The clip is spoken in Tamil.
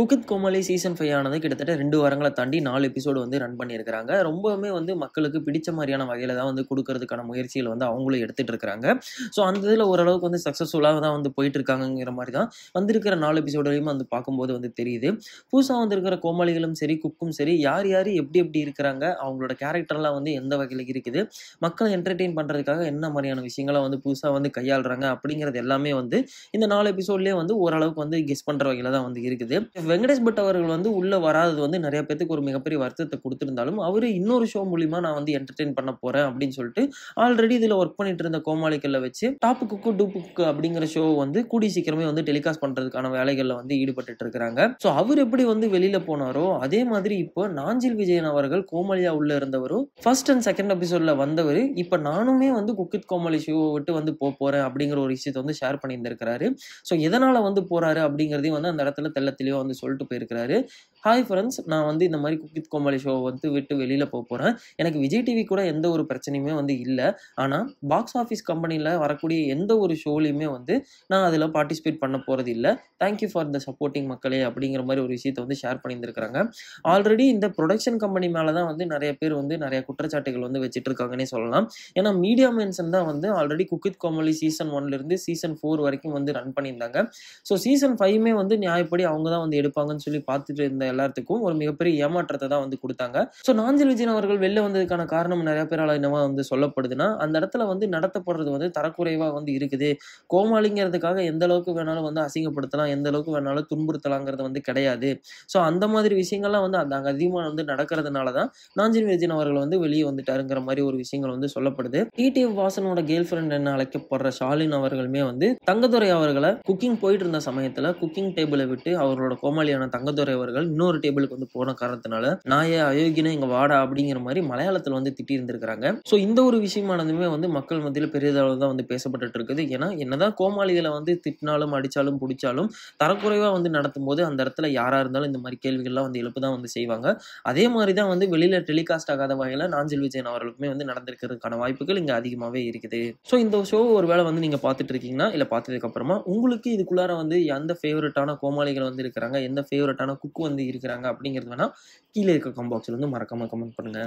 குக் வித் கோமாளி சீசன் 5 ஆனது கிட்டத்தட்ட 2 வாரங்கள தாண்டி 4 எபிசோடு வந்து ரன் பண்ணியிருக்காங்க. ரொம்பவுமே வந்து மக்களுக்கு பிடிச்ச மாரியான வகையில தான் வந்து குடுக்கறதுக்கான முயற்சிகள் வந்து அவங்களும் எடுத்துட்டு இருக்காங்க. ஸோ அந்த இதில ஓரளவுக்கு வந்து சக்சஸ்ஃபுல்லா தான் வந்து போயிட்டு இருக்காங்கங்கிற மாரி தான் வந்திருக்கிற 4 எபிசோடுலயும் வந்து பார்க்கும்போது வந்து தெரியுது. புதுசா வந்திருக்கிற கோமாளிகளும் சரி, குக்கும் சரி யார் யாரு எப்படி எப்படி இருக்கிறாங்க, அவங்களோட கேரக்டர்லாம் வந்து எந்த வகையில இருக்குது, மக்கள என்டர்டெயின் பண்றதுக்காக என்ன மாரியான விஷயங்கள வந்து புதுசா வந்து கையாளுறாங்க அப்படிங்கிறது எல்லாமே வந்து இந்த 4 எபிசோட்லயே வந்து ஓரளவுக்கு வந்து கெஸ் பண்ற வகையில தான் வந்து இருக்குது. வெங்கடேஷ் பட் அவர்கள் வந்து உள்ள வராதது வந்து நெறைய பேத்துக்கு ஒரு மிகப்பெரிய வருத்தத்த குடுத்திருந்தாலும், அவரு இன்னொரு ஷோ மூலியமா நான் வந்து என்டர்டெயின் பண்ண போறேன் அப்படின்னு சொல்லிட்டு, ஆல்ரெடி இதுல வொர்க் பண்ணிட்டு இருந்த கோமாளிகள்ல வச்சு டாப் குக்கு, டூப் குக்கு அப்படிங்கிற ஷோ வந்து கூடிய சீக்கிரமே வந்து டெலிகாஸ்ட் பண்றதுக்கான வேலைகள்ல வந்து ஈடுபட்டுட்டு இருக்காங்க. சோ அவரு எப்படி வந்து வெளியில போனாரோ, அதே மாதிரி இப்போ நாஞ்சில் விஜயன் அவர்கள் கோமாளியா உள்ள இருந்தவரும், ஃபர்ஸ்ட் அண்ட் செகண்ட் எபிசோட்ல வந்தவரு, இப்ப நானுமே வந்து குக் வித் கோமாளி ஷோவ விட்டு வந்து போறேன் அப்படிங்கிற ஒரு விஷயத்த வந்து ஷேர் பண்ணியிருந்திருக்காரு. சோ எதனால வந்து போறாரு அப்படிங்கிறதையும் வந்து அந்த இடத்துல தெள்ளத் தெளிவா வந்து சொல்லிட்டு போயிருக்கிறாரு. ஹாய் ஃபிரெண்ட்ஸ், நான் வந்து இந்த மாரி குக் வித் கோமாளி ஷோவ வந்து விட்டு வெளியில போறேன். எனக்கு விஜய் டிவி கூட எந்த ஒரு பிரச்சனையுமே வந்து இல்ல. ஆனா பாக்ஸ் ஆஃபிஸ் கம்பெனில வரக்கூடிய எந்த ஒரு ஷோலயுமே வந்து நான் அதுல பார்ட்டிசிபேட் பண்ண போறது இல்ல. Thank you for the supporting மக்களே அப்படிங்கிற மாரி ஒரு விஷயத்த வந்து ஷேர் பண்ணியிருந்திருக்காங்க. ஆல்ரெடி இந்த புரொடக்ஷன் கம்பெனி மேல தான் வந்து நெறைய பேர் வந்து நெறைய குற்றச்சாட்டுகள் வந்து வச்சிட்டு இருக்காங்கன்னே சொல்லலாம். ஏன்னா மீடியா மென்ஷன் தான் வந்து already cook with Comali season 1ல இருந்து சீசன் 4 வரைக்கும் வந்து ரன் பண்ணியிருந்தாங்க. ஸோ சீசன் 5மே வந்து நியாயப்படி அவங்க தான் வந்து எடுப்பாங்கன்னு சொல்லி பார்த்துட்டு இருந்த எல்லாத்துக்கும் ஒரு மிகப்பெரிய ஏமாற்றத்த தான் வந்து குடுத்தாங்க. ஸோ நாஞ்சில் விஜயன் அவர்கள் வெளில வந்ததுக்கான காரணம் நெறைய பேரால என்னவா வந்து சொல்லப்படுதுன்னா, அந்த இடத்துல வந்து நடத்தப்படுறது வந்து தரக்குறைவா வந்து இருக்குது. கோமாளிங்கிறதுக்காக எந்த அளவுக்கு வேணாலும் வந்து அசிங்கப்படுத்தலாம், எந்த அளவுக்கு வேணாலும் துன்புறுத்தலாங்கிறது வந்து கிடையாது. ஸோ அந்த மாதிரி விஷயங்கள்லாம் வந்து அங்க அதிகமா வந்து நடக்கிறதுனால தான் நாஞ்சில் விஜயன் அவர்கள் வந்து வெளிய வந்துட்டாருங்கிற மாரி ஒரு விஷயங்கள் வந்து சொல்லப்படுது. டிடிஎஃப் வாசனோட கேர்ள் ஃபிரெண்ட் என அழைக்கப்படுற ஷாலின் அவர்களுமே வந்து தங்கதுரை அவர்கள குக்கிங் போயிட்டு இருந்த சமயத்துல குக்கிங் டேபிள விட்டு அவரோட கோமாளியான தங்கதுரை அவர்கள் இன்னொரு டேபிளுக்கு வந்து போன காரணத்தினால, "நாயே அயோக்கியனே இங்க வாடா" அப்படிங்கிற மாரி மலையாளத்துல வந்து திட்டி இருந்திருக்காங்க. சோ இந்த ஒரு விஷயமானதுமே வந்து மக்கள் மத்தியில பெரிதளவு தான் வந்து பேசப்பட்டுட்டு இருக்குது. ஏன்னா என்னதான் கோமாளிகள வந்து திட்டினாலும், அடிச்சாலும், புடிச்சாலும் தரக்குறைவா வந்து நடத்தும்போது அந்த இடத்துல யாரா இருந்தாலும் இந்த மாரி கேள்விகள்லாம் வந்து எழுப்ப தான் வந்து செய்வாங்க. அதே மாரி தான் வந்து வெளியில டெலிகாஸ்ட் ஆகாத வகையில நாஞ்சில் விஜயன் அவர்களுக்குமே வந்து நடந்திருக்கிறதுக்கான வாய்ப்புகள் இங்க அதிகமாவே இருக்குது. சோ இந்த ஷோ ஒரு வேளை வந்து நீங்க பார்த்துட்டு இருக்கீங்கன்னா, இல்ல பார்த்ததுக்கு அப்புறமா உங்களுக்கு இதுக்குள்ளார வந்து எந்த ஃபேவரட்டான கோமாளிகள் வந்து இருக்கிறாங்க, எந்த ஃபேவரட்டான குக் வந்து இருக்கிறாங்க அப்படிங்கிறது வேணா கீழ இருக்க கமெண்ட் பாக்ஸ்ல வந்து மறக்காம கமெண்ட் பண்ணுங்க.